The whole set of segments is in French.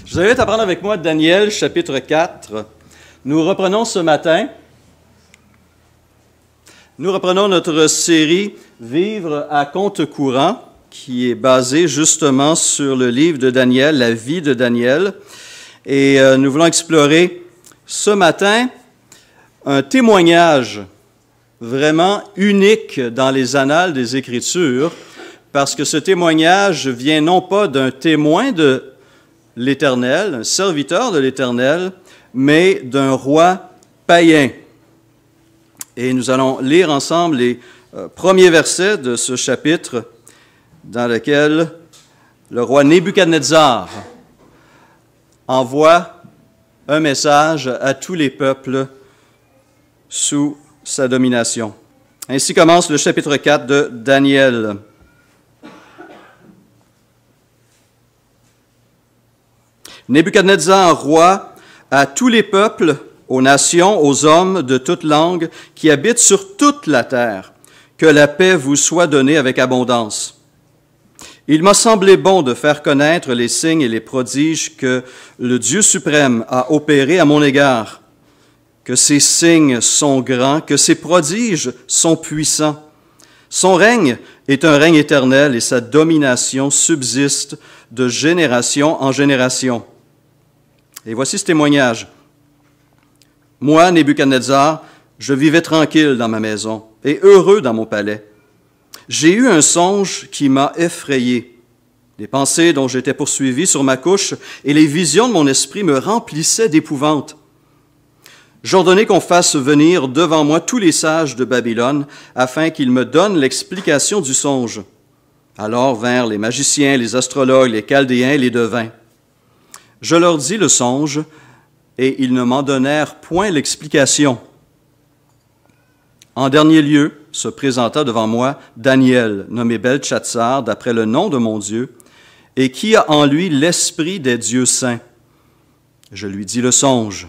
Je vous invite à prendre avec moi Daniel, chapitre 4. Nous reprenons ce matin, notre série « Vivre à compte courant » qui est basée justement sur le livre de Daniel, la vie de Daniel. Et nous voulons explorer ce matin un témoignage vraiment unique dans les annales des Écritures, parce que ce témoignage vient non pas d'un témoin de l'Éternel, un serviteur de l'Éternel, mais d'un roi païen. Et nous allons lire ensemble les premiers versets de ce chapitre dans lequel le roi Nebuchadnezzar envoie un message à tous les peuples sous sa domination. Ainsi commence le chapitre 4 de Daniel. Nebuchadnezzar, roi, à tous les peuples, aux nations, aux hommes de toute langue qui habitent sur toute la terre, que la paix vous soit donnée avec abondance. Il m'a semblé bon de faire connaître les signes et les prodiges que le Dieu suprême a opérés à mon égard, que ces signes sont grands, que ces prodiges sont puissants. Son règne est un règne éternel et sa domination subsiste de génération en génération. Et voici ce témoignage. Moi, Nebuchadnezzar, je vivais tranquille dans ma maison et heureux dans mon palais. J'ai eu un songe qui m'a effrayé. Les pensées dont j'étais poursuivi sur ma couche et les visions de mon esprit me remplissaient d'épouvante. J'ordonnai qu'on fasse venir devant moi tous les sages de Babylone afin qu'ils me donnent l'explication du songe. Alors vinrent les magiciens, les astrologues, les chaldéens, les devins. Je leur dis le songe, et ils ne m'en donnèrent point l'explication. En dernier lieu, se présenta devant moi Daniel, nommé Beltchatsar, d'après le nom de mon Dieu, et qui a en lui l'esprit des dieux saints. Je lui dis le songe.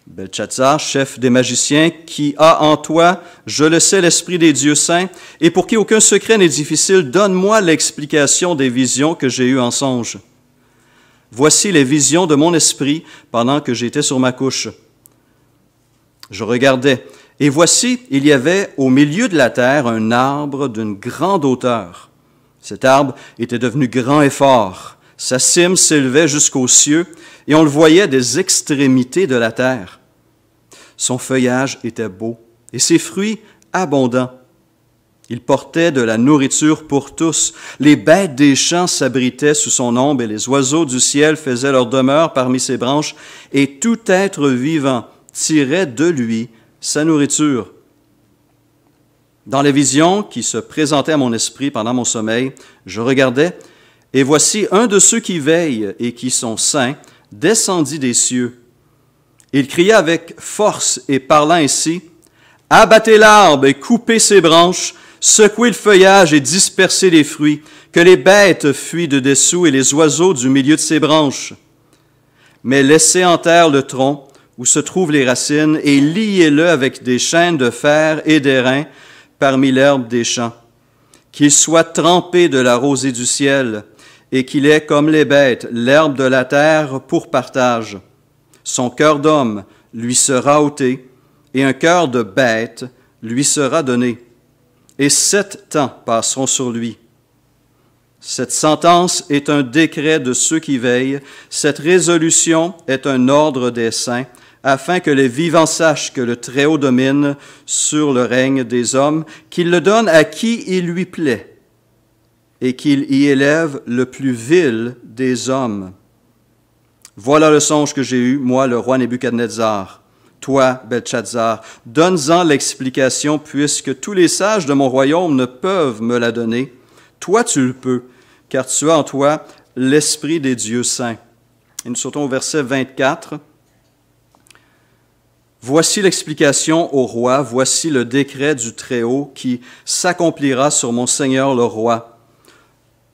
Beltchatsar, chef des magiciens, qui a en toi, je le sais, l'esprit des dieux saints, et pour qui aucun secret n'est difficile, donne-moi l'explication des visions que j'ai eues en songe. Voici les visions de mon esprit pendant que j'étais sur ma couche. Je regardais, et voici, il y avait au milieu de la terre un arbre d'une grande hauteur. Cet arbre était devenu grand et fort. Sa cime s'élevait jusqu'aux cieux, et on le voyait des extrémités de la terre. Son feuillage était beau, et ses fruits abondants. Il portait de la nourriture pour tous. Les bêtes des champs s'abritaient sous son ombre et les oiseaux du ciel faisaient leur demeure parmi ses branches et tout être vivant tirait de lui sa nourriture. Dans les visions qui se présentaient à mon esprit pendant mon sommeil, je regardais et voici un de ceux qui veillent et qui sont saints descendit des cieux. Il cria avec force et parlant ainsi, « Abattez l'arbre et coupez ses branches, secouez le feuillage et dispersez les fruits, que les bêtes fuient de dessous et les oiseaux du milieu de ses branches. Mais laissez en terre le tronc où se trouvent les racines et liez-le avec des chaînes de fer et d'airain parmi l'herbe des champs. Qu'il soit trempé de la rosée du ciel et qu'il ait comme les bêtes l'herbe de la terre pour partage. Son cœur d'homme lui sera ôté et un cœur de bête lui sera donné. Et 7 temps passeront sur lui. Cette sentence est un décret de ceux qui veillent. Cette résolution est un ordre des saints, afin que les vivants sachent que le Très-Haut domine sur le règne des hommes, qu'il le donne à qui il lui plaît, et qu'il y élève le plus vil des hommes. Voilà le songe que j'ai eu, moi, le roi Nebuchadnezzar. Toi, Beltchatsar, donne-en l'explication, puisque tous les sages de mon royaume ne peuvent me la donner. Toi, tu le peux, car tu as en toi l'esprit des dieux saints. Et nous sautons au verset 24. Voici l'explication au roi, voici le décret du Très-Haut qui s'accomplira sur mon Seigneur le roi.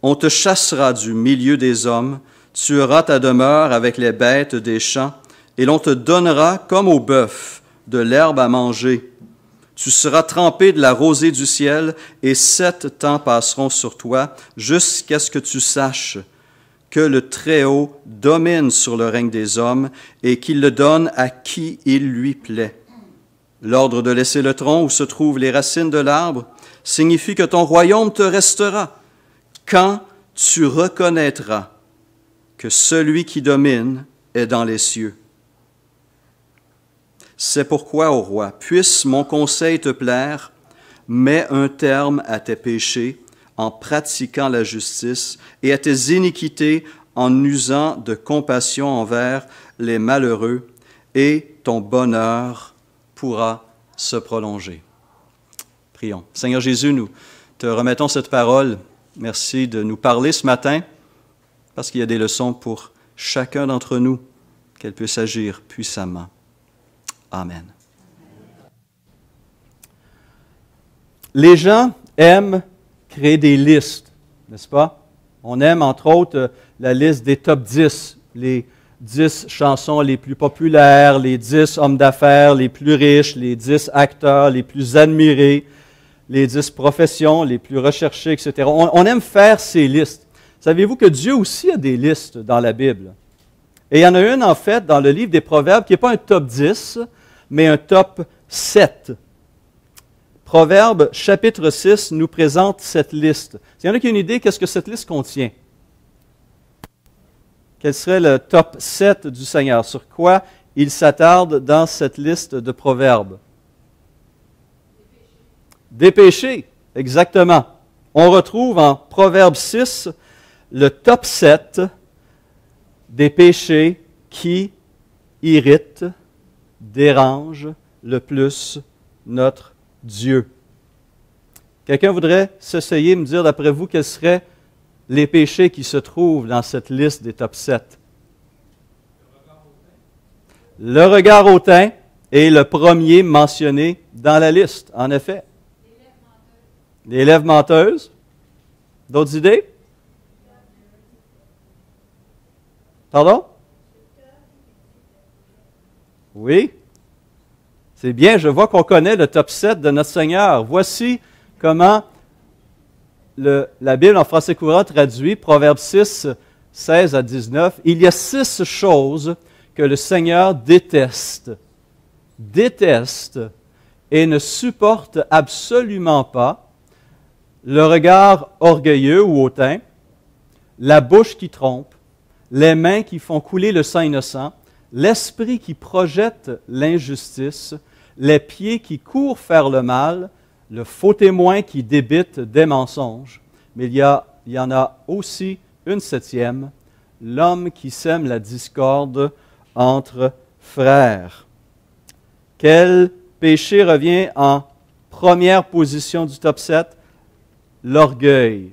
On te chassera du milieu des hommes, tu auras ta demeure avec les bêtes des champs, et l'on te donnera, comme au bœuf, de l'herbe à manger. Tu seras trempé de la rosée du ciel, et 7 temps passeront sur toi, jusqu'à ce que tu saches que le Très-Haut domine sur le règne des hommes et qu'il le donne à qui il lui plaît. L'ordre de laisser le tronc où se trouvent les racines de l'arbre signifie que ton royaume te restera quand tu reconnaîtras que celui qui domine est dans les cieux. C'est pourquoi, ô roi, puisse mon conseil te plaire, mets un terme à tes péchés en pratiquant la justice et à tes iniquités en usant de compassion envers les malheureux, et ton bonheur pourra se prolonger. Prions. Seigneur Jésus, nous te remettons cette parole. Merci de nous parler ce matin, parce qu'il y a des leçons pour chacun d'entre nous, qu'elle puisse agir puissamment. Amen. Les gens aiment créer des listes, n'est-ce pas? On aime, entre autres, la liste des top 10, les 10 chansons les plus populaires, les 10 hommes d'affaires les plus riches, les 10 acteurs les plus admirés, les 10 professions les plus recherchées, etc. On aime faire ces listes. Savez-vous que Dieu aussi a des listes dans la Bible? Et il y en a une, en fait, dans le livre des Proverbes, qui n'est pas un top 10, mais un top 7. Proverbes, chapitre 6, nous présente cette liste. S'il y en a qui ont une idée, qu'est-ce que cette liste contient? Quel serait le top 7 du Seigneur? Sur quoi il s'attarde dans cette liste de Proverbes? Des péchés, exactement. On retrouve en Proverbe 6 le top 7 des péchés qui irritent, dérangent le plus notre Dieu. Quelqu'un voudrait s'essayer et me dire, d'après vous, quels seraient les péchés qui se trouvent dans cette liste des top 7? Le regard hautain est le premier mentionné dans la liste, en effet. Les lèvres menteuses. D'autres idées? Pardon? Oui. C'est bien, je vois qu'on connaît le top 7 de notre Seigneur. Voici comment la Bible en français courant traduit, Proverbe 6, 16 à 19. Il y a 6 choses que le Seigneur déteste et ne supporte absolument pas: le regard orgueilleux ou hautain, la bouche qui trompe, les mains qui font couler le sang innocent, l'esprit qui projette l'injustice, les pieds qui courent faire le mal, le faux témoin qui débite des mensonges. Mais il y en a aussi une 7e, l'homme qui sème la discorde entre frères. Quel péché revient en première position du top 7? L'orgueil,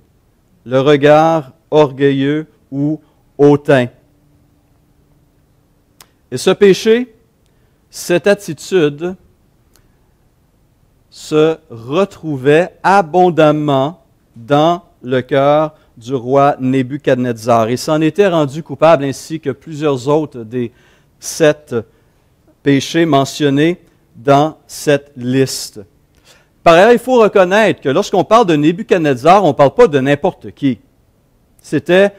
le regard orgueilleux ou hautain. Et ce péché, cette attitude, se retrouvait abondamment dans le cœur du roi Nebuchadnezzar. Il s'en était rendu coupable, ainsi que plusieurs autres des 7 péchés mentionnés dans cette liste. Par ailleurs, il faut reconnaître que lorsqu'on parle de Nebuchadnezzar, on ne parle pas de n'importe qui. C'était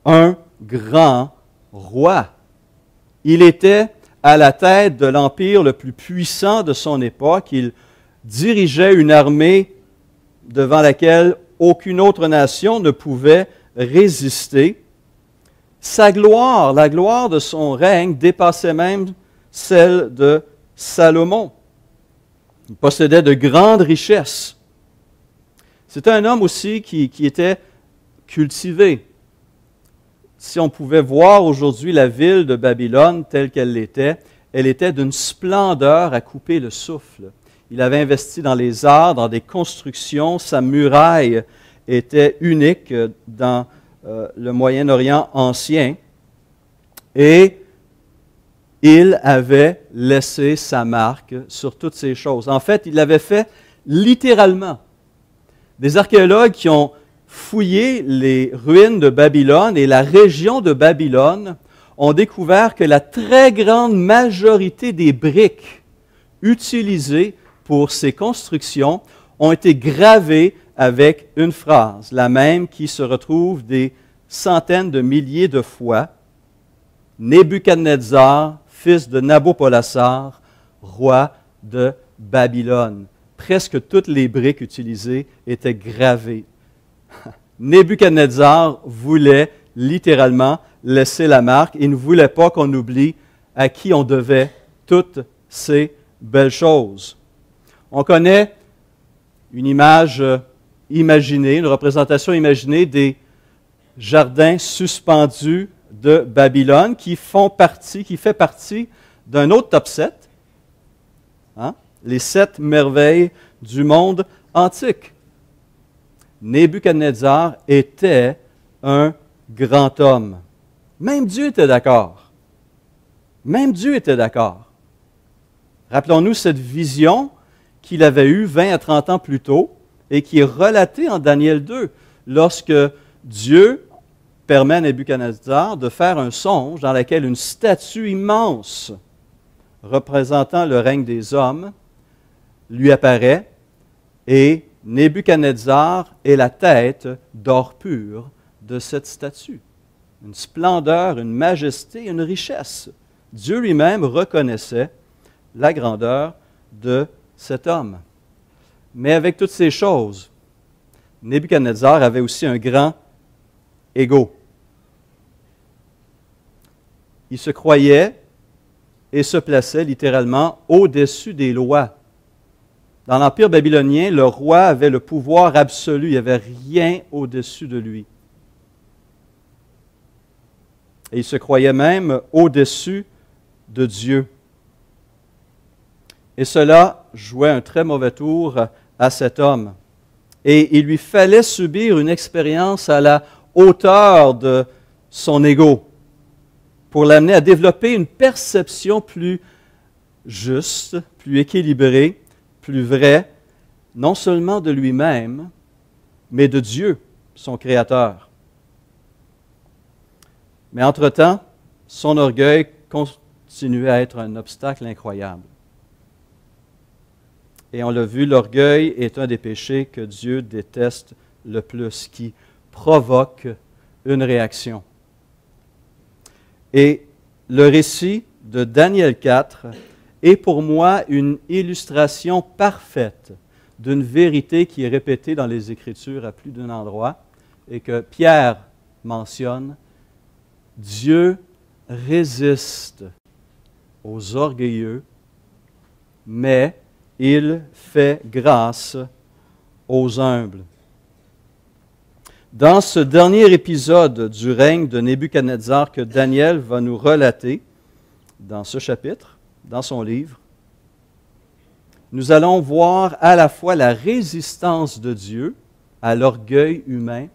un grand roi. Il était à la tête de l'empire le plus puissant de son époque. Il dirigeait une armée devant laquelle aucune autre nation ne pouvait résister. Sa gloire, la gloire de son règne, dépassait même celle de Salomon. Il possédait de grandes richesses. C'était un homme aussi qui était cultivé. Si on pouvait voir aujourd'hui la ville de Babylone telle qu'elle l'était, elle était d'une splendeur à couper le souffle. Il avait investi dans les arts, dans des constructions. Sa muraille était unique dans le Moyen-Orient ancien. Et il avait laissé sa marque sur toutes ces choses. En fait, il l'avait fait littéralement. Des archéologues qui ont fouillé les ruines de Babylone et la région de Babylone ont découvert que la très grande majorité des briques utilisées pour ces constructions ont été gravées avec une phrase, la même qui se retrouve des centaines de milliers de fois, Nebuchadnezzar, fils de Nabopolassar, roi de Babylone. Presque toutes les briques utilisées étaient gravées. Nebuchadnezzar voulait littéralement laisser la marque. Il ne voulait pas qu'on oublie à qui on devait toutes ces belles choses. On connaît une image imaginée, une représentation imaginée des jardins suspendus de Babylone qui fait partie d'un autre top 7, les 7 merveilles du monde antique. Nebuchadnezzar était un grand homme. Même Dieu était d'accord. Même Dieu était d'accord. Rappelons-nous cette vision qu'il avait eue 20 à 30 ans plus tôt et qui est relatée en Daniel 2, lorsque Dieu permet à Nebuchadnezzar de faire un songe dans lequel une statue immense représentant le règne des hommes lui apparaît et Nebuchadnezzar est la tête d'or pur de cette statue. Une splendeur, une majesté, une richesse. Dieu lui-même reconnaissait la grandeur de cet homme. Mais avec toutes ces choses, Nebuchadnezzar avait aussi un grand ego. Il se croyait et se plaçait littéralement au-dessus des lois. Dans l'Empire babylonien, le roi avait le pouvoir absolu, il n'y avait rien au-dessus de lui. Et il se croyait même au-dessus de Dieu. Et cela jouait un très mauvais tour à cet homme. Et il lui fallait subir une expérience à la hauteur de son ego pour l'amener à développer une perception plus juste, plus équilibrée, plus vraie, non seulement de lui-même, mais de Dieu, son Créateur. Mais entre-temps, son orgueil continuait à être un obstacle incroyable. Et on l'a vu, l'orgueil est un des péchés que Dieu déteste le plus, qui provoque une réaction. Et le récit de Daniel 4 est pour moi une illustration parfaite d'une vérité qui est répétée dans les Écritures à plus d'un endroit et que Pierre mentionne. Dieu résiste aux orgueilleux, mais il fait grâce aux humbles. Dans ce dernier épisode du règne de Nebuchadnezzar que Daniel va nous relater dans ce chapitre, dans son livre, nous allons voir à la fois la résistance de Dieu à l'orgueil humain,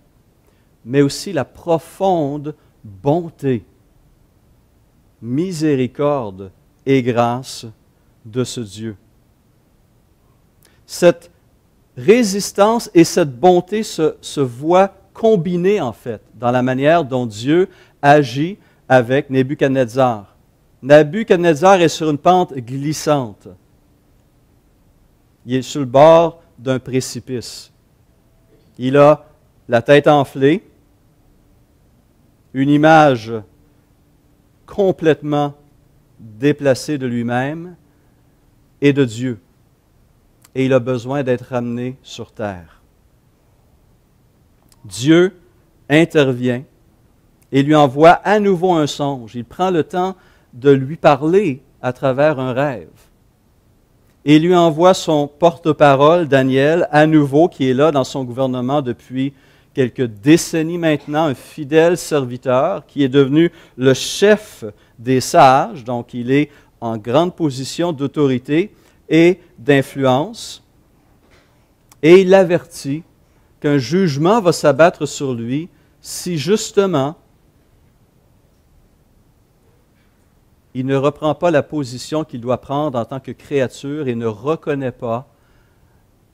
mais aussi la profonde bonté, miséricorde et grâce de ce Dieu. Cette résistance et cette bonté se voient combinées, en fait, dans la manière dont Dieu agit avec Nebuchadnezzar. Nebuchadnezzar est sur une pente glissante. Il est sur le bord d'un précipice. Il a la tête enflée, une image complètement déplacée de lui-même et de Dieu. Et il a besoin d'être ramené sur terre. Dieu intervient et lui envoie à nouveau un songe. Il prend le temps de lui parler à travers un rêve. Et il lui envoie son porte-parole, Daniel, à nouveau, qui est là dans son gouvernement depuis quelques décennies maintenant, un fidèle serviteur qui est devenu le chef des sages, donc il est en grande position d'autorité et d'influence. Et il l'avertit qu'un jugement va s'abattre sur lui si justement il ne reprend pas la position qu'il doit prendre en tant que créature et ne reconnaît pas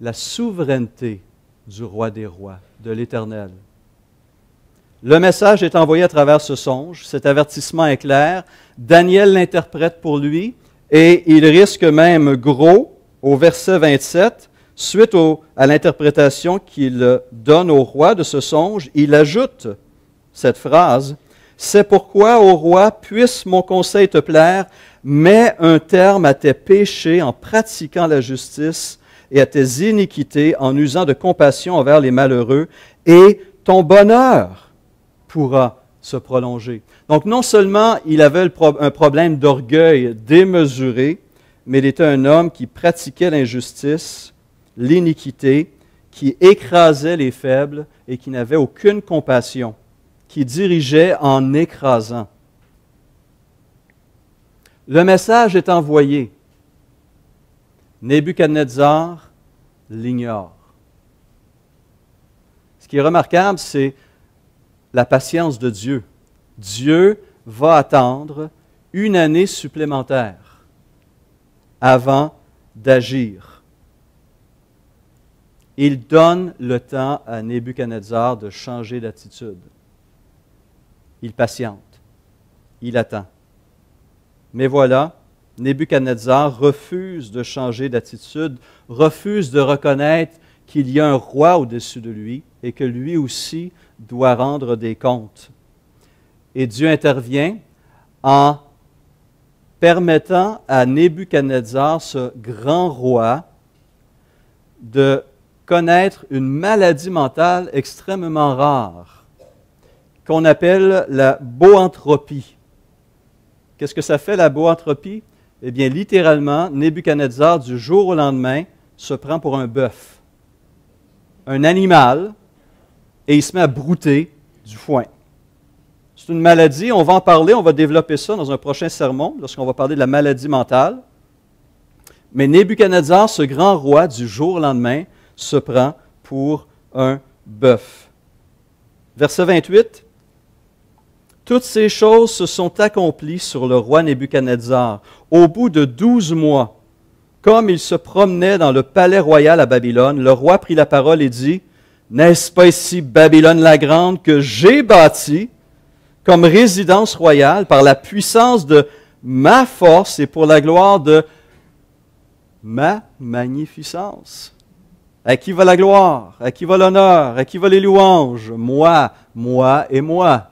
la souveraineté du roi des rois, de l'Éternel. Le message est envoyé à travers ce songe, cet avertissement est clair, Daniel l'interprète pour lui et il risque même gros au verset 27, suite à l'interprétation qu'il donne au roi de ce songe, il ajoute cette phrase, « C'est pourquoi, ô roi, puisse mon conseil te plaire, mets un terme à tes péchés en pratiquant la justice et à tes iniquités en usant de compassion envers les malheureux, et ton bonheur pourra se prolonger. » Donc non seulement il avait un problème d'orgueil démesuré, mais il était un homme qui pratiquait l'injustice, l'iniquité, qui écrasait les faibles et qui n'avait aucune compassion, qui dirigeait en écrasant. Le message est envoyé. Nebuchadnezzar l'ignore. Ce qui est remarquable, c'est la patience de Dieu. Dieu va attendre une année supplémentaire avant d'agir. Il donne le temps à Nebuchadnezzar de changer d'attitude. Il patiente. Il attend. Mais voilà, Nebuchadnezzar refuse de changer d'attitude, refuse de reconnaître qu'il y a un roi au-dessus de lui et que lui aussi doit rendre des comptes. Et Dieu intervient en permettant à Nebuchadnezzar, ce grand roi, de connaître une maladie mentale extrêmement rare, qu'on appelle la boanthropie. Qu'est-ce que ça fait, la boanthropie? Eh bien, littéralement, Nebuchadnezzar, du jour au lendemain, se prend pour un bœuf, un animal, et il se met à brouter du foin. C'est une maladie, on va en parler, on va développer ça dans un prochain sermon, lorsqu'on va parler de la maladie mentale. Mais Nebuchadnezzar, ce grand roi, du jour au lendemain, se prend pour un bœuf. Verset 28. Toutes ces choses se sont accomplies sur le roi Nebuchadnezzar au bout de 12 mois. Comme il se promenait dans le palais royal à Babylone, le roi prit la parole et dit, « N'est-ce pas ici Babylone la grande que j'ai bâtie comme résidence royale par la puissance de ma force et pour la gloire de ma magnificence? » À qui va la gloire? À qui va l'honneur? À qui va les louanges? Moi, moi et moi.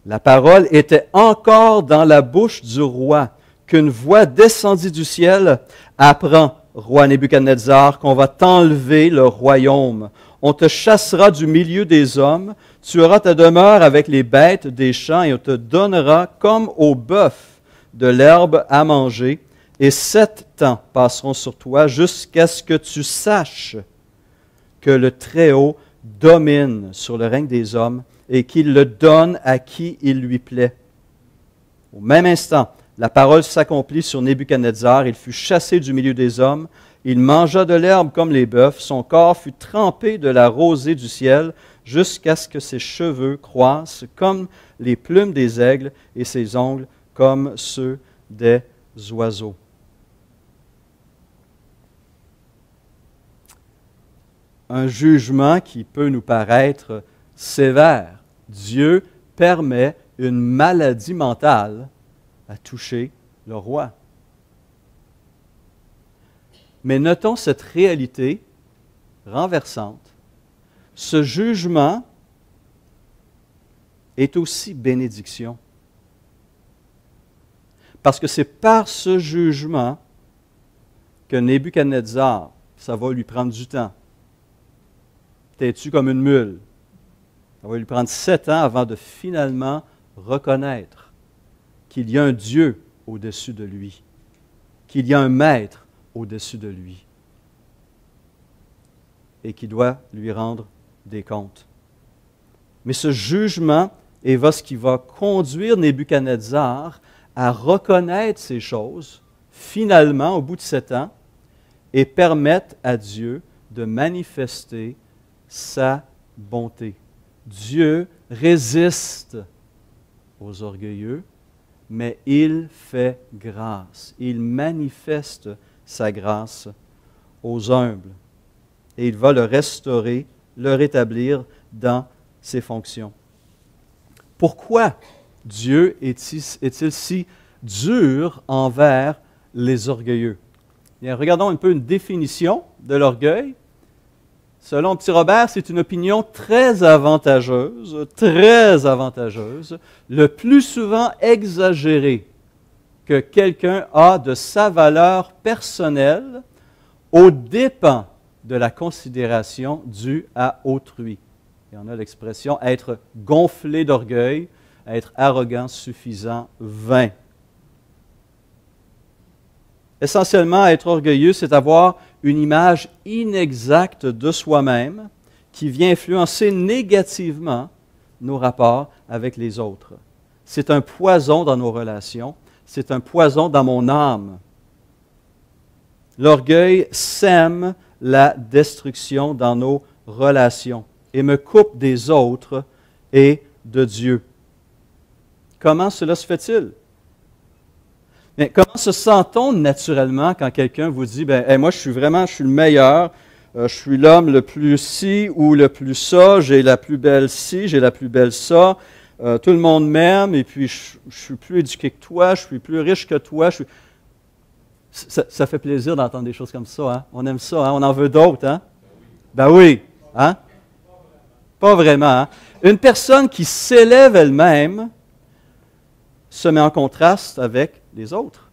La parole était encore dans la bouche du roi, qu'une voix descendit du ciel. « Apprends, roi Nebuchadnezzar, qu'on va t'enlever le royaume. On te chassera du milieu des hommes, tu auras ta demeure avec les bêtes des champs et on te donnera comme au bœuf de l'herbe à manger. Et 7 ans passeront sur toi jusqu'à ce que tu saches que le Très-Haut domine sur le règne des hommes et qu'il le donne à qui il lui plaît. » Au même instant, la parole s'accomplit sur Nebuchadnezzar. Il fut chassé du milieu des hommes. Il mangea de l'herbe comme les bœufs. Son corps fut trempé de la rosée du ciel jusqu'à ce que ses cheveux croissent comme les plumes des aigles et ses ongles comme ceux des oiseaux. Un jugement qui peut nous paraître sévère. Dieu permet une maladie mentale à toucher le roi. Mais notons cette réalité renversante. Ce jugement est aussi bénédiction. Parce que c'est par ce jugement que Nebuchadnezzar, ça va lui prendre du temps. Têtu comme une mule. Ça va lui prendre 7 ans avant de finalement reconnaître qu'il y a un Dieu au-dessus de lui, qu'il y a un maître au-dessus de lui et qui doit lui rendre des comptes. Mais ce jugement est ce qui va conduire Nebuchadnezzar à reconnaître ces choses, finalement, au bout de 7 ans, et permettre à Dieu de manifester sa bonté. Dieu résiste aux orgueilleux, mais il fait grâce. Il manifeste sa grâce aux humbles. Et il va le restaurer, le rétablir dans ses fonctions. Pourquoi Dieu est-il si dur envers les orgueilleux? Bien, regardons un peu une définition de l'orgueil. Selon Petit Robert, c'est une opinion très avantageuse, le plus souvent exagérée que quelqu'un a de sa valeur personnelle aux dépens de la considération due à autrui. Et on a l'expression être gonflé d'orgueil, être arrogant, suffisant, vain. Essentiellement, être orgueilleux, c'est avoir une image inexacte de soi-même qui vient influencer négativement nos rapports avec les autres. C'est un poison dans nos relations, c'est un poison dans mon âme. L'orgueil sème la destruction dans nos relations et me coupe des autres et de Dieu. Comment cela se fait-il? Mais comment se sent-on naturellement quand quelqu'un vous dit « hey, moi, je suis le meilleur, je suis l'homme le plus ci ou le plus ça, j'ai la plus belle ci, j'ai la plus belle ça, tout le monde m'aime, et puis je suis plus éduqué que toi, je suis plus riche que toi. » Ça fait plaisir d'entendre des choses comme ça. Hein? On aime ça, hein? On en veut d'autres. Hein? Ben oui. Hein? Pas vraiment. Hein? Une personne qui s'élève elle-même se met en contraste avec les autres.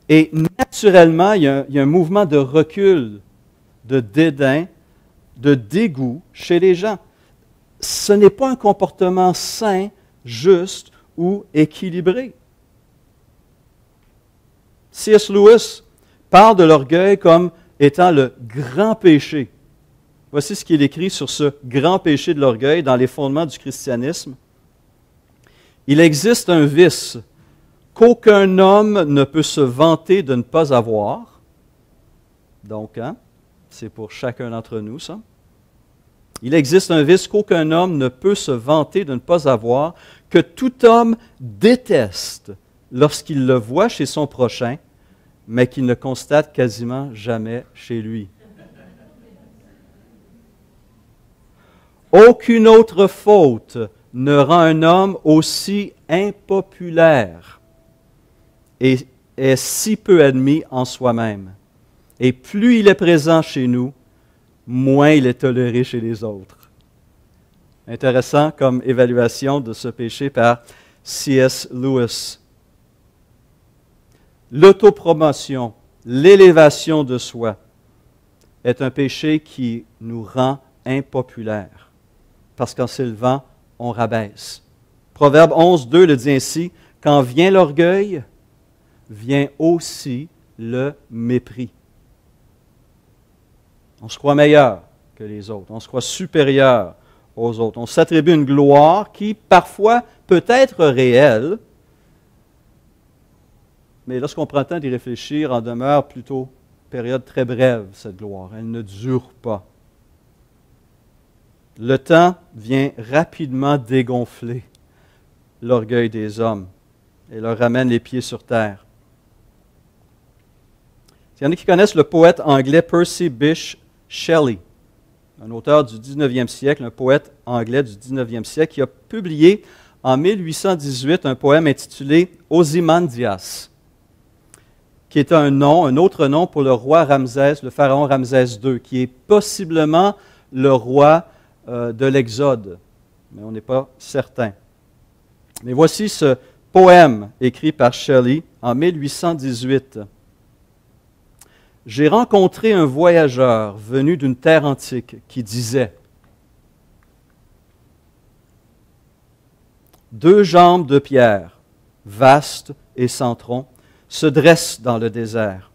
Et naturellement, il y a un mouvement de recul, de dédain, de dégoût chez les gens. Ce n'est pas un comportement sain, juste ou équilibré. C.S. Lewis parle de l'orgueil comme étant le grand péché. Voici ce qu'il écrit sur ce grand péché de l'orgueil dans les fondements du christianisme. Il existe un vice qu'aucun homme ne peut se vanter de ne pas avoir. Donc, hein, c'est pour chacun d'entre nous, ça. Il existe un vice qu'aucun homme ne peut se vanter de ne pas avoir, que tout homme déteste lorsqu'il le voit chez son prochain, mais qu'il ne constate quasiment jamais chez lui. Aucune autre faute ne rend un homme aussi impopulaire et est si peu admis en soi-même. Et plus il est présent chez nous, moins il est toléré chez les autres. Intéressant comme évaluation de ce péché par C.S. Lewis. L'autopromotion, l'élévation de soi est un péché qui nous rend impopulaires, parce qu'en s'élevant, on rabaisse. Proverbe 11.2 le dit ainsi, « Quand vient l'orgueil, vient aussi le mépris. » On se croit meilleur que les autres, on se croit supérieur aux autres. On s'attribue une gloire qui, parfois, peut être réelle, mais lorsqu'on prend le temps d'y réfléchir, en demeure plutôt période très brève, cette gloire. Elle ne dure pas. Le temps vient rapidement dégonfler l'orgueil des hommes et leur ramène les pieds sur terre. Il y en a qui connaissent le poète anglais Percy Bysshe Shelley, un auteur du 19e siècle, un poète anglais du 19e siècle, qui a publié en 1818 un poème intitulé Ozymandias, qui est un autre nom pour le roi Ramsès, le pharaon Ramsès II, qui est possiblement le roi de l'Exode, mais on n'est pas certain. Mais voici ce poème écrit par Shelley en 1818. « J'ai rencontré un voyageur venu d'une terre antique qui disait « Deux jambes de pierre, vastes et sans tronc, se dressent dans le désert.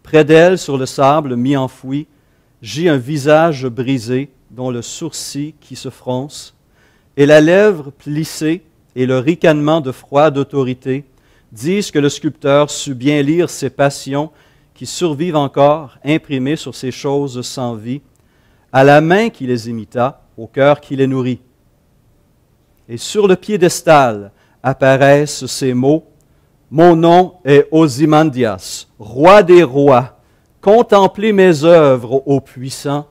Près d'elles, sur le sable mi-enfoui, gît un visage brisé dont le sourcil qui se fronce, et la lèvre plissée et le ricanement de froide autorité disent que le sculpteur sut bien lire ses passions qui survivent encore, imprimées sur ces choses sans vie, à la main qui les imita, au cœur qui les nourrit. Et sur le piédestal apparaissent ces mots, « Mon nom est Ozymandias, roi des rois, contemplez mes œuvres, ô puissant,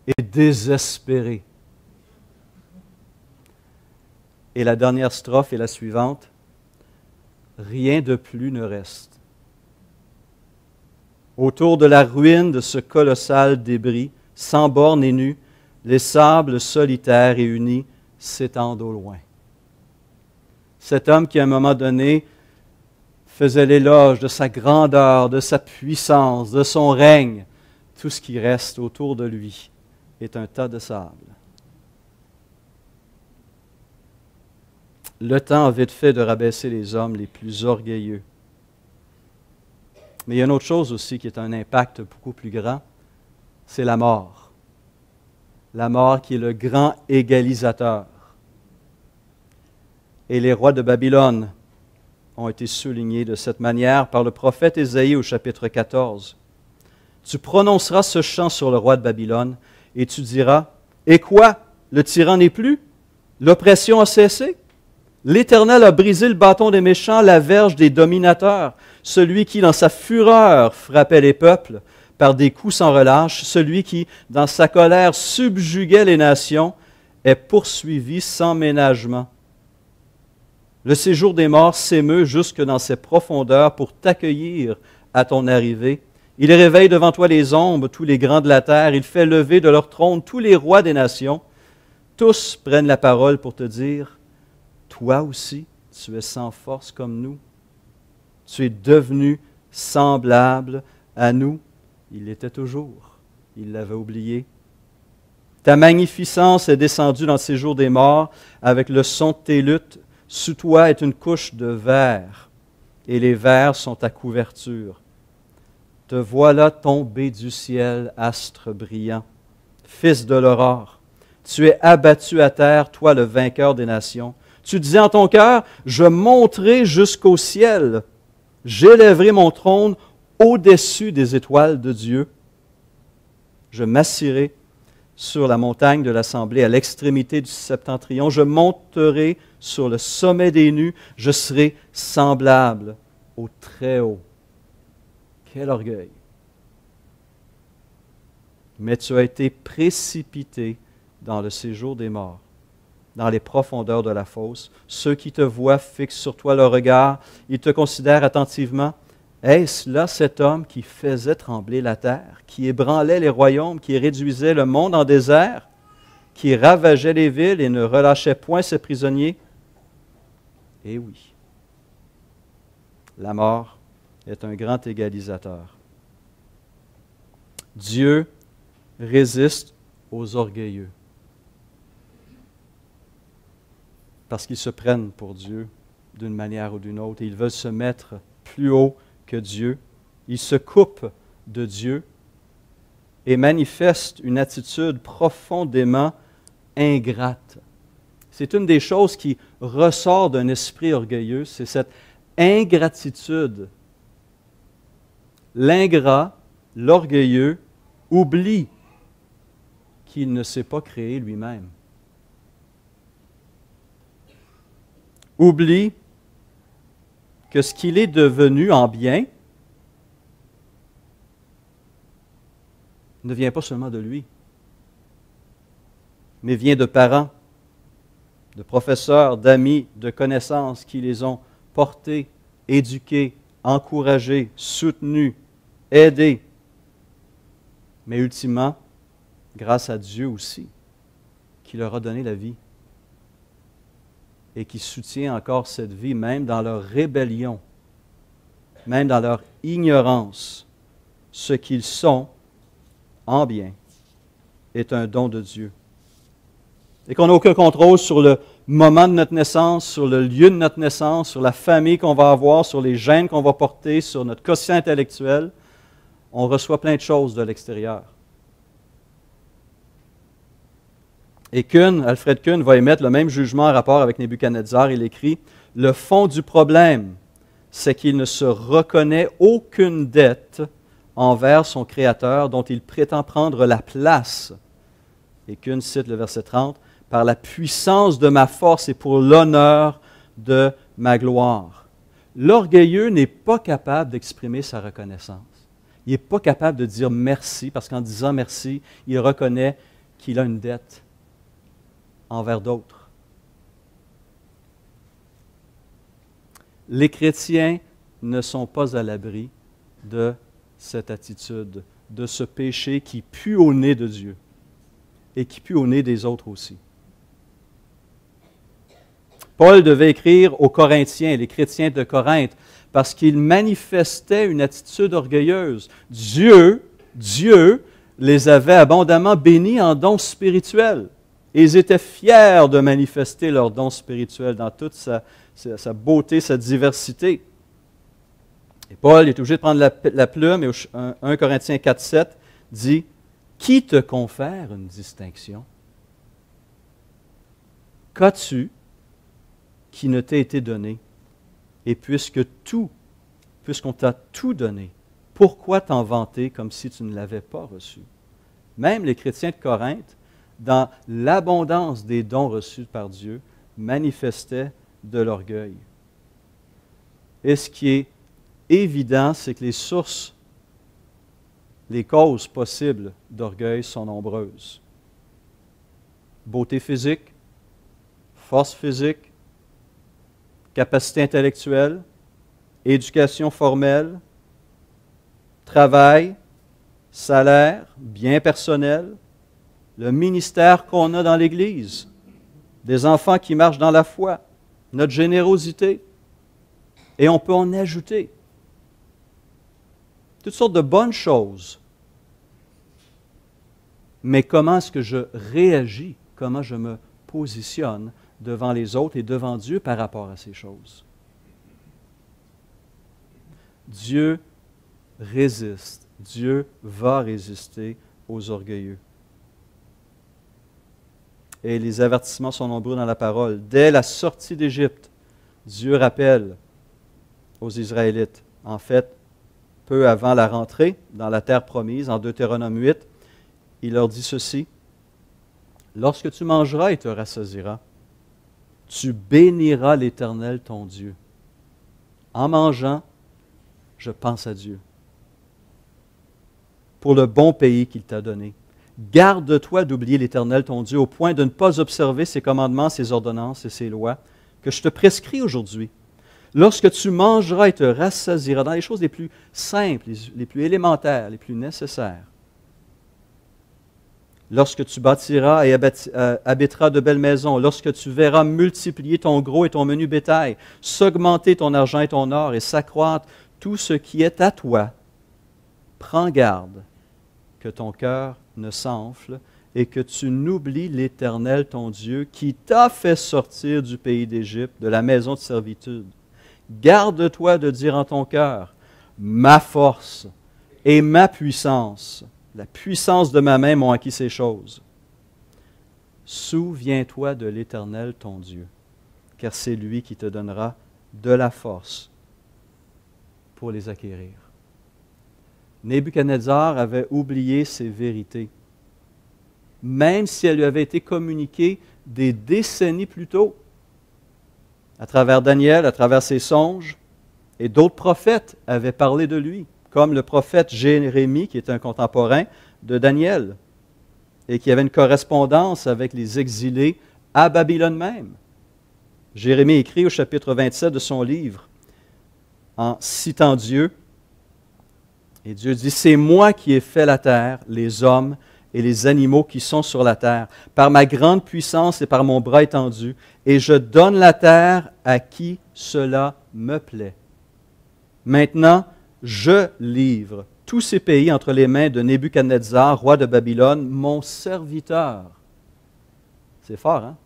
et désespéré. » Et la dernière strophe est la suivante, « Rien de plus ne reste. Autour de la ruine de ce colossal débris, sans bornes et nus, les sables solitaires et unis s'étendent au loin. Cet homme qui, à un moment donné, faisait l'éloge de sa grandeur, de sa puissance, de son règne, tout ce qui reste autour de lui est un tas de sable. Le temps a vite fait de rabaisser les hommes les plus orgueilleux. Mais il y a une autre chose aussi qui est un impact beaucoup plus grand, c'est la mort. La mort qui est le grand égalisateur. Et les rois de Babylone ont été soulignés de cette manière par le prophète Ésaïe au chapitre 14. Tu prononceras ce chant sur le roi de Babylone et tu diras, « Et quoi? Le tyran n'est plus? L'oppression a cessé? L'Éternel a brisé le bâton des méchants, la verge des dominateurs, celui qui, dans sa fureur, frappait les peuples par des coups sans relâche, celui qui, dans sa colère, subjuguait les nations, est poursuivi sans ménagement. Le séjour des morts s'émeut jusque dans ses profondeurs pour t'accueillir à ton arrivée. Il réveille devant toi les ombres, tous les grands de la terre. Il fait lever de leur trône tous les rois des nations. Tous prennent la parole pour te dire, « Toi aussi, tu es sans force comme nous. Tu es devenu semblable à nous. » Il l'était toujours. Il l'avait oublié. Ta magnificence est descendue dans le séjour des morts avec le son de tes luttes. Sous toi est une couche de verre, et les vers sont ta couverture. Te voilà tombé du ciel, astre brillant, fils de l'aurore. Tu es abattu à terre, toi le vainqueur des nations. Tu disais en ton cœur, je monterai jusqu'au ciel, j'élèverai mon trône au-dessus des étoiles de Dieu. Je m'assirai sur la montagne de l'assemblée, à l'extrémité du septentrion. Je monterai sur le sommet des nues. Je serai semblable au Très-Haut. Quel orgueil! Mais tu as été précipité dans le séjour des morts, dans les profondeurs de la fosse. Ceux qui te voient fixent sur toi leur regard. Ils te considèrent attentivement. Est-ce là cet homme qui faisait trembler la terre, qui ébranlait les royaumes, qui réduisait le monde en désert, qui ravageait les villes et ne relâchait point ses prisonniers? Eh oui, la mort est un grand égalisateur. Dieu résiste aux orgueilleux parce qu'ils se prennent pour Dieu d'une manière ou d'une autre et ils veulent se mettre plus haut que Dieu. Ils se coupent de Dieu et manifestent une attitude profondément ingrate. C'est une des choses qui ressort d'un esprit orgueilleux, c'est cette ingratitude. L'ingrat, l'orgueilleux, oublie qu'il ne s'est pas créé lui-même. Oublie que ce qu'il est devenu en bien ne vient pas seulement de lui, mais vient de parents, de professeurs, d'amis, de connaissances qui les ont portés, éduqués, encouragés, soutenus, aidés. Mais ultimement, grâce à Dieu aussi, qui leur a donné la vie et qui soutient encore cette vie, même dans leur rébellion, même dans leur ignorance. Ce qu'ils sont en bien est un don de Dieu. Et qu'on n'a aucun contrôle sur le moment de notre naissance, sur le lieu de notre naissance, sur la famille qu'on va avoir, sur les gènes qu'on va porter, sur notre quotient intellectuel. On reçoit plein de choses de l'extérieur. Et Alfred Kuhn va émettre le même jugement en rapport avec Nebuchadnezzar. Il écrit « Le fond du problème, c'est qu'il ne se reconnaît aucune dette envers son Créateur dont il prétend prendre la place. » Et Kuhn cite le verset 30, « Par la puissance de ma force et pour l'honneur de ma gloire. » L'orgueilleux n'est pas capable d'exprimer sa reconnaissance. Il n'est pas capable de dire merci, parce qu'en disant merci, il reconnaît qu'il a une dette envers d'autres. Les chrétiens ne sont pas à l'abri de cette attitude de ce péché qui pue au nez de Dieu et qui pue au nez des autres aussi. Paul devait écrire aux Corinthiens, les chrétiens de Corinthe, parce qu'il manifestait une attitude orgueilleuse. Dieu les avait abondamment bénis en dons spirituels. Et ils étaient fiers de manifester leurs dons spirituels dans toute sa beauté, sa diversité. Et Paul est obligé de prendre la plume, et 1 Corinthiens 4, 7 dit « Qui te confère une distinction? Qu'as-tu qui ne t'ait été donné? Et puisqu'on t'a tout donné, pourquoi t'en vanter comme si tu ne l'avais pas reçu? » Même les chrétiens de Corinthe, dans l'abondance des dons reçus par Dieu, manifestaient de l'orgueil. Et ce qui est évident, c'est que les causes possibles d'orgueil sont nombreuses. Beauté physique, force physique, capacité intellectuelle, éducation formelle, travail, salaire, bien personnel, le ministère qu'on a dans l'Église, des enfants qui marchent dans la foi, notre générosité, et on peut en ajouter toutes sortes de bonnes choses. Mais comment est-ce que je réagis, comment je me positionne devant les autres et devant Dieu par rapport à ces choses? Dieu résiste, Dieu va résister aux orgueilleux. Et les avertissements sont nombreux dans la parole. Dès la sortie d'Égypte, Dieu rappelle aux Israélites, en fait, peu avant la rentrée dans la terre promise, en Deutéronome 8, il leur dit ceci: « Lorsque tu mangeras et te rassasieras, tu béniras l'Éternel ton Dieu. En mangeant, je pense à Dieu pour le bon pays qu'il t'a donné. Garde-toi d'oublier l'Éternel ton Dieu au point de ne pas observer ses commandements, ses ordonnances et ses lois que je te prescris aujourd'hui. Lorsque tu mangeras et te rassasieras dans les choses les plus simples, les plus élémentaires, les plus nécessaires, lorsque tu bâtiras et habiteras de belles maisons, lorsque tu verras multiplier ton gros et ton menu bétail, s'augmenter ton argent et ton or et s'accroître tout ce qui est à toi, prends garde que ton cœur ne s'enfle et que tu n'oublies l'Éternel ton Dieu qui t'a fait sortir du pays d'Égypte, de la maison de servitude. Garde-toi de dire en ton cœur, ma force et ma puissance, la puissance de ma main m'ont acquis ces choses. Souviens-toi de l'Éternel ton Dieu, car c'est lui qui te donnera de la force pour les acquérir. Nebuchadnezzar avait oublié ces vérités, même si elles lui avaient été communiquées des décennies plus tôt, à travers Daniel, à travers ses songes, et d'autres prophètes avaient parlé de lui, comme le prophète Jérémie, qui est un contemporain de Daniel, et qui avait une correspondance avec les exilés à Babylone même. Jérémie écrit au chapitre 27 de son livre, en citant Dieu, et Dieu dit, « C'est moi qui ai fait la terre, les hommes et les animaux qui sont sur la terre, par ma grande puissance et par mon bras étendu, et je donne la terre à qui cela me plaît. Maintenant, je livre tous ces pays entre les mains de Nebuchadnezzar, roi de Babylone, mon serviteur. » C'est fort, hein?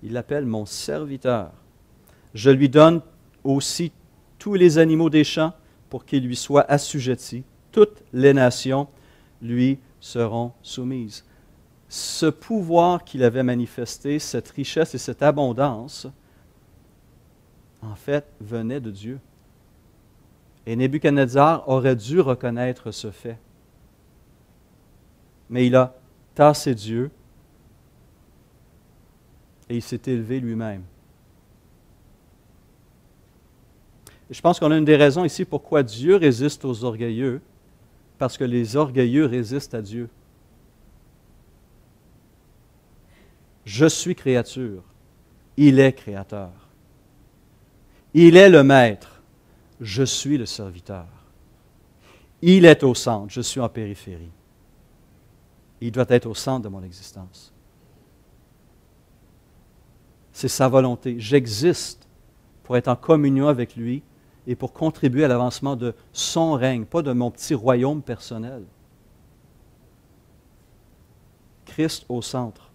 Il l'appelle mon serviteur. « Je lui donne aussi tous les animaux des champs pour qu'il lui soit assujetti. Toutes les nations lui seront soumises. » Ce pouvoir qu'il avait manifesté, cette richesse et cette abondance, en fait, venait de Dieu. Et Nebuchadnezzar aurait dû reconnaître ce fait. Mais il a tassé Dieu et il s'est élevé lui-même. Et je pense qu'on a une des raisons ici pourquoi Dieu résiste aux orgueilleux, parce que les orgueilleux résistent à Dieu. Je suis créature, il est créateur. Il est le maître, je suis le serviteur. Il est au centre, je suis en périphérie. Il doit être au centre de mon existence. C'est sa volonté. J'existe pour être en communion avec lui et pour contribuer à l'avancement de son règne, pas de mon petit royaume personnel. Christ au centre.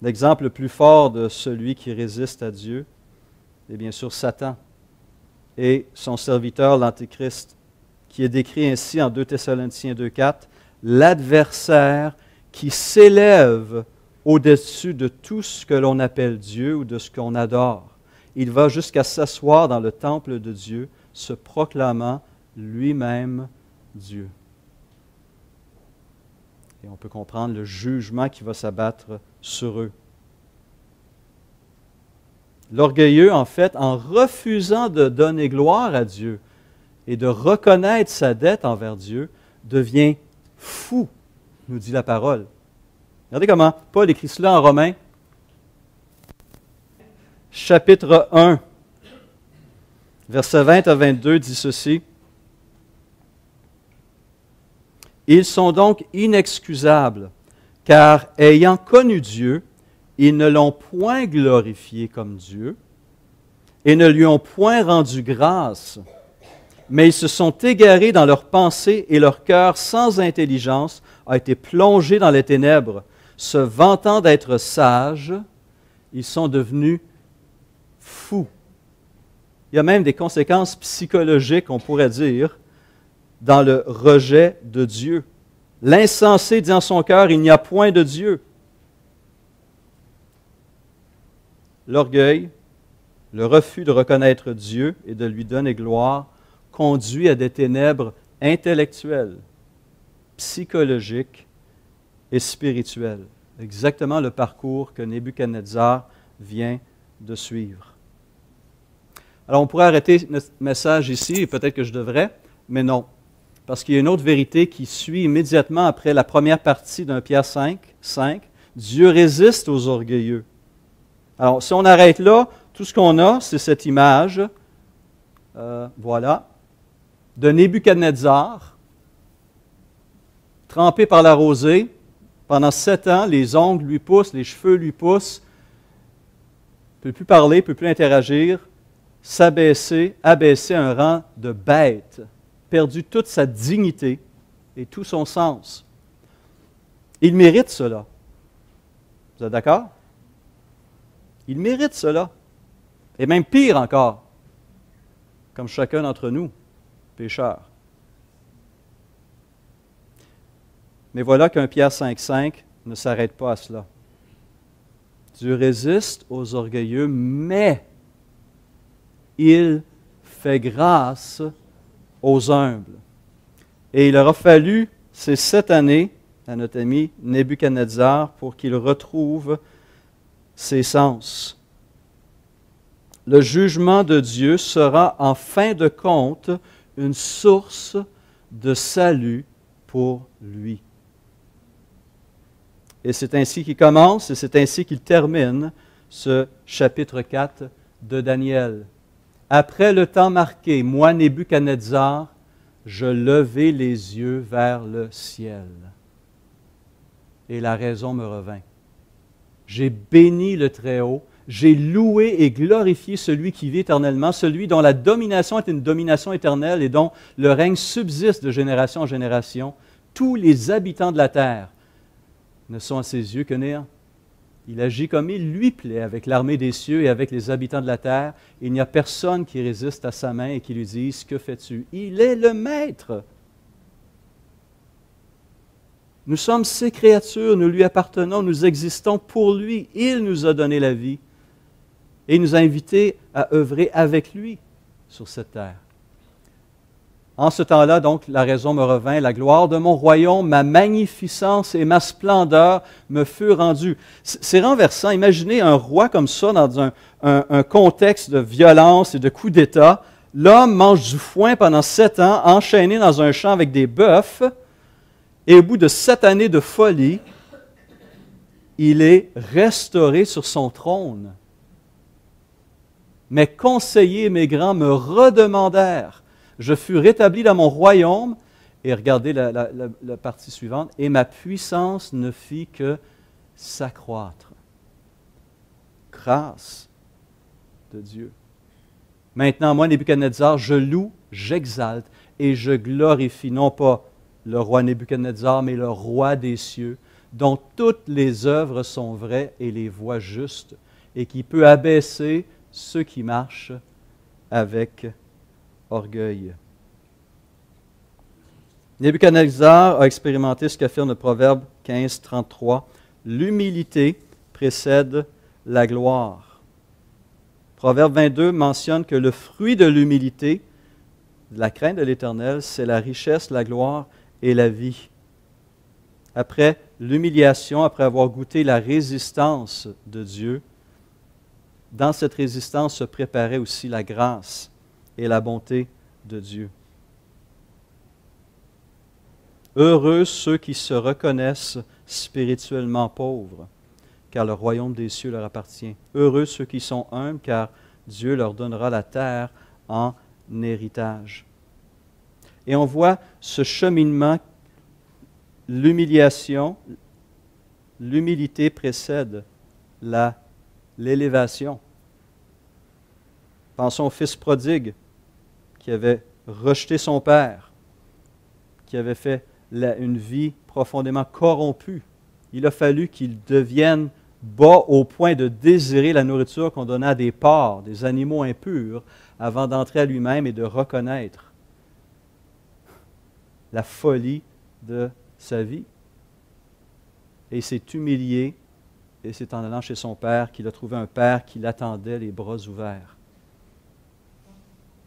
L'exemple le plus fort de celui qui résiste à Dieu est bien sûr Satan et son serviteur, l'Antéchrist, qui est décrit ainsi en 2 Thessaloniciens 2,4, l'adversaire qui s'élève au-dessus de tout ce que l'on appelle Dieu ou de ce qu'on adore. Il va jusqu'à s'asseoir dans le temple de Dieu, se proclamant lui-même Dieu. Et on peut comprendre le jugement qui va s'abattre sur eux. L'orgueilleux, en fait, en refusant de donner gloire à Dieu et de reconnaître sa dette envers Dieu, devient fou, nous dit la parole. Regardez comment Paul écrit cela en Romains, chapitre 1, versets 20 à 22, dit ceci. Ils sont donc inexcusables, car ayant connu Dieu, ils ne l'ont point glorifié comme Dieu et ne lui ont point rendu grâce, mais ils se sont égarés dans leurs pensées et leur cœur sans intelligence a été plongé dans les ténèbres. Se vantant d'être sages, ils sont devenus fous. Il y a même des conséquences psychologiques, on pourrait dire, dans le rejet de Dieu. L'insensé dit en son cœur, il n'y a point de Dieu. L'orgueil, le refus de reconnaître Dieu et de lui donner gloire, conduit à des ténèbres intellectuelles, psychologiques et spirituelles. Exactement le parcours que Nebuchadnezzar vient de suivre. Alors on pourrait arrêter notre message ici, et peut-être que je devrais, mais non. Parce qu'il y a une autre vérité qui suit immédiatement après la première partie d'un Pierre 5. Dieu résiste aux orgueilleux. Alors, si on arrête là, tout ce qu'on a, c'est cette image, voilà, de Nebuchadnezzar, trempé par la rosée. Pendant 7 ans, les ongles lui poussent, les cheveux lui poussent. Il ne peut plus parler, il ne peut plus interagir, s'abaisser, abaisser un rang de bête, perdu toute sa dignité et tout son sens. Il mérite cela. Vous êtes d'accord? Il mérite cela. Et même pire encore, comme chacun d'entre nous, pécheurs. Mais voilà qu'un Pierre 5,5 ne s'arrête pas à cela. Dieu résiste aux orgueilleux, mais il fait grâce aux humbles. Et il aura fallu ces 7 années à notre ami Nebuchadnezzar pour qu'il retrouve ses sens. Le jugement de Dieu sera en fin de compte une source de salut pour lui. Et c'est ainsi qu'il commence et c'est ainsi qu'il termine ce chapitre 4 de Daniel. Après le temps marqué, moi, Nebuchadnezzar, je levai les yeux vers le ciel. Et la raison me revint. J'ai béni le Très-Haut, j'ai loué et glorifié celui qui vit éternellement, celui dont la domination est une domination éternelle et dont le règne subsiste de génération en génération. Tous les habitants de la terre ne sont à ses yeux que néant. Il agit comme il lui plaît avec l'armée des cieux et avec les habitants de la terre. Il n'y a personne qui résiste à sa main et qui lui dise « Que fais-tu » Il est le maître. Nous sommes ses créatures, nous lui appartenons, nous existons pour lui. Il nous a donné la vie et il nous a invités à œuvrer avec lui sur cette terre. En ce temps-là, donc, la raison me revint, la gloire de mon royaume, ma magnificence et ma splendeur me furent rendues. C'est renversant. Imaginez un roi comme ça dans un contexte de violence et de coup d'État. L'homme mange du foin pendant 7 ans, enchaîné dans un champ avec des bœufs, et au bout de 7 années de folie, il est restauré sur son trône. Mes conseillers et mes grands me redemandèrent. Je fus rétabli dans mon royaume. Et regardez la partie suivante. Et ma puissance ne fit que s'accroître. Grâce de Dieu. Maintenant, moi, Nebuchadnezzar, je loue, j'exalte et je glorifie non pas le roi Nebuchadnezzar, mais le roi des cieux, dont toutes les œuvres sont vraies et les voies justes, et qui peut abaisser ceux qui marchent avec orgueil. Nebuchadnezzar a expérimenté ce qu'affirme le Proverbe 15, 33. L'humilité précède la gloire. Proverbe 22 mentionne que le fruit de l'humilité, de la crainte de l'Éternel, c'est la richesse, la gloire et la vie. Après l'humiliation, après avoir goûté la résistance de Dieu, dans cette résistance se préparait aussi la grâce et la bonté de Dieu. Heureux ceux qui se reconnaissent spirituellement pauvres, car le royaume des cieux leur appartient. Heureux ceux qui sont humbles, car Dieu leur donnera la terre en héritage. Et on voit ce cheminement, l'humiliation, l'humilité précède l'élévation. Pensons au fils prodigue qui avait rejeté son père, qui avait fait une vie profondément corrompue. Il a fallu qu'il devienne bas au point de désirer la nourriture qu'on donnait à des porcs, des animaux impurs, avant d'entrer à lui-même et de reconnaître la folie de sa vie. Et il s'est humilié, et c'est en allant chez son père qu'il a trouvé un père qui l'attendait les bras ouverts.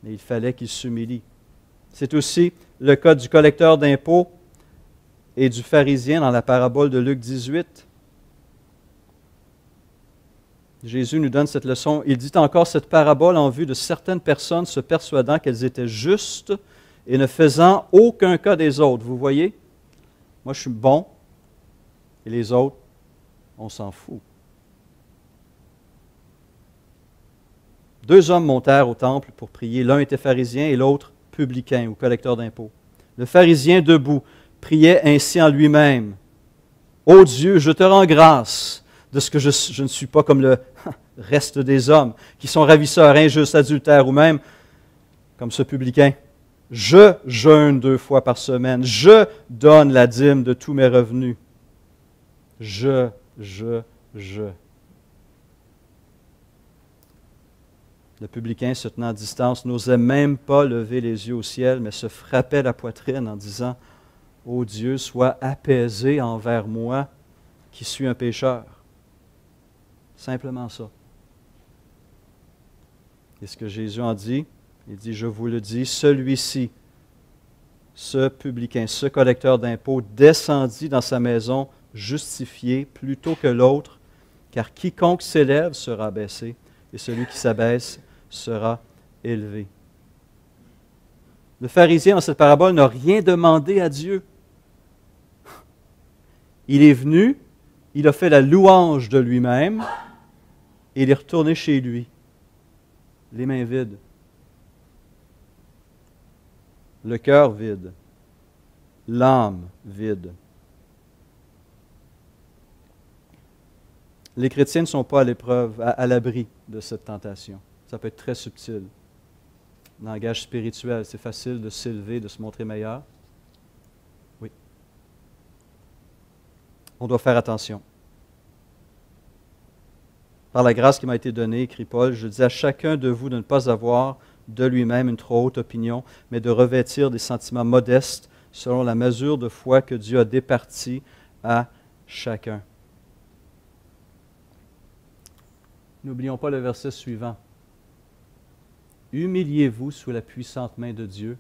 Mais il fallait qu'il s'humilie. C'est aussi le cas du collecteur d'impôts et du pharisien dans la parabole de Luc 18. Jésus nous donne cette leçon. Il dit encore cette parabole en vue de certaines personnes se persuadant qu'elles étaient justes et ne faisant aucun cas des autres. Vous voyez? Moi, je suis bon et les autres, on s'en fout. Deux hommes montèrent au temple pour prier. L'un était pharisien et l'autre publicain ou collecteur d'impôts. Le pharisien, debout, priait ainsi en lui-même. « Ô Dieu, je te rends grâce de ce que je ne suis pas comme le reste des hommes, qui sont ravisseurs, injustes, adultères, ou même comme ce publicain. Je jeûne 2 fois par semaine. Je donne la dîme de tous mes revenus. Je. Le publicain, se tenant à distance, n'osait même pas lever les yeux au ciel, mais se frappait la poitrine en disant « Ô Dieu, sois apaisé envers moi, qui suis un pécheur. » Simplement ça. Et ce que Jésus en dit, il dit « Je vous le dis, celui-ci, ce publicain, ce collecteur d'impôts, descendit dans sa maison justifié plutôt que l'autre, car quiconque s'élève sera abaissé, et celui qui s'abaisse sera élevé. » Le pharisien, dans cette parabole, n'a rien demandé à Dieu. Il est venu, il a fait la louange de lui-même, et il est retourné chez lui, les mains vides, le cœur vide, l'âme vide. Les chrétiens ne sont pas à l'épreuve, à l'abri de cette tentation. Ça peut être très subtil. Langage spirituel, c'est facile de s'élever, de se montrer meilleur. Oui. On doit faire attention. Par la grâce qui m'a été donnée, écrit Paul, je dis à chacun de vous de ne pas avoir de lui-même une trop haute opinion, mais de revêtir des sentiments modestes selon la mesure de foi que Dieu a départie à chacun. N'oublions pas le verset suivant. Humiliez-vous sous la puissante main de Dieu,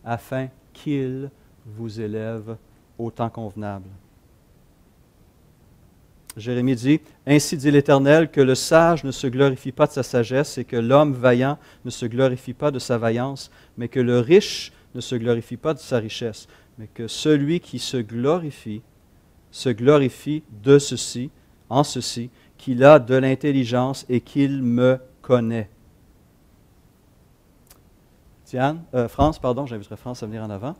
afin qu'il vous élève au temps convenable. Jérémie dit, « Ainsi dit l'Éternel, que le sage ne se glorifie pas de sa sagesse et que l'homme vaillant ne se glorifie pas de sa vaillance, mais que le riche ne se glorifie pas de sa richesse, mais que celui qui se glorifie de ceci, en ceci, qu'il a de l'intelligence et qu'il me connaît. » France, j'inviterai France à venir en avant.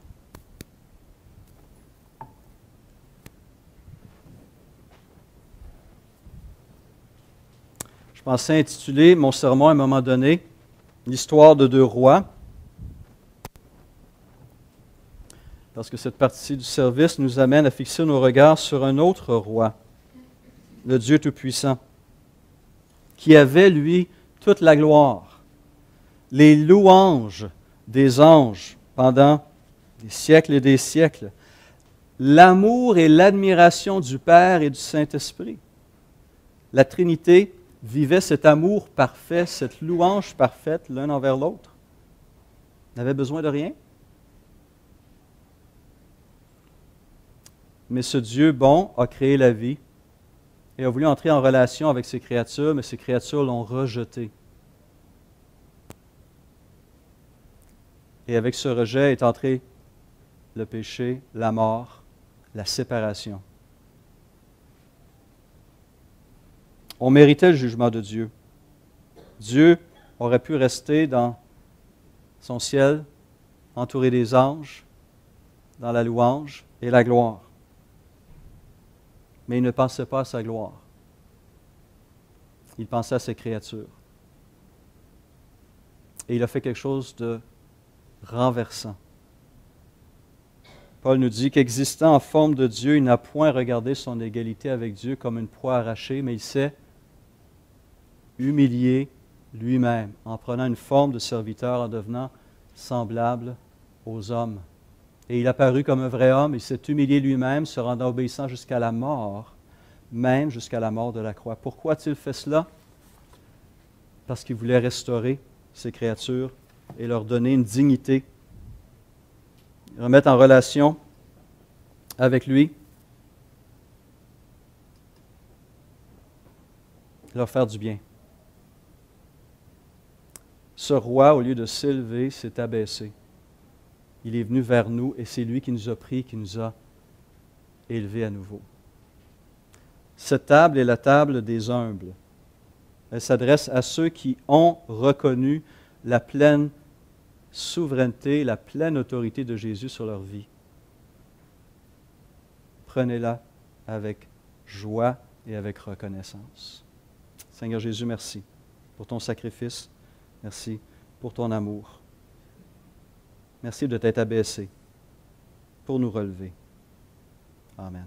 Je pensais intituler mon sermon à un moment donné « L'histoire de deux rois », parce que cette partie du service nous amène à fixer nos regards sur un autre roi, le Dieu Tout-Puissant, qui avait, lui, toute la gloire, les louanges des anges pendant des siècles et des siècles, l'amour et l'admiration du Père et du Saint-Esprit. La Trinité vivait cet amour parfait, cette louange parfaite l'un envers l'autre. N'avait besoin de rien. Mais ce Dieu bon a créé la vie et a voulu entrer en relation avec ses créatures, mais ces créatures l'ont rejeté. Et avec ce rejet est entré le péché, la mort, la séparation. On méritait le jugement de Dieu. Dieu aurait pu rester dans son ciel, entouré des anges, dans la louange et la gloire. Mais il ne pensait pas à sa gloire. Il pensait à ses créatures. Et il a fait quelque chose de renversant. Paul nous dit qu'existant en forme de Dieu, il n'a point regardé son égalité avec Dieu comme une proie arrachée, mais il s'est humilié lui-même en prenant une forme de serviteur, en devenant semblable aux hommes. Et il a paru comme un vrai homme, il s'est humilié lui-même, se rendant obéissant jusqu'à la mort, même jusqu'à la mort de la croix. Pourquoi a-t-il fait cela? Parce qu'il voulait restaurer ses créatures et leur donner une dignité, remettre en relation avec lui, leur faire du bien. Ce roi, au lieu de s'élever, s'est abaissé. Il est venu vers nous et c'est lui qui nous a pris, qui nous a élevés à nouveau. Cette table est la table des humbles. Elle s'adresse à ceux qui ont reconnu la pleine souveraineté, la pleine autorité de Jésus sur leur vie. Prenez-la avec joie et avec reconnaissance. Seigneur Jésus, merci pour ton sacrifice. Merci pour ton amour. Merci de t'être abaissé pour nous relever. Amen.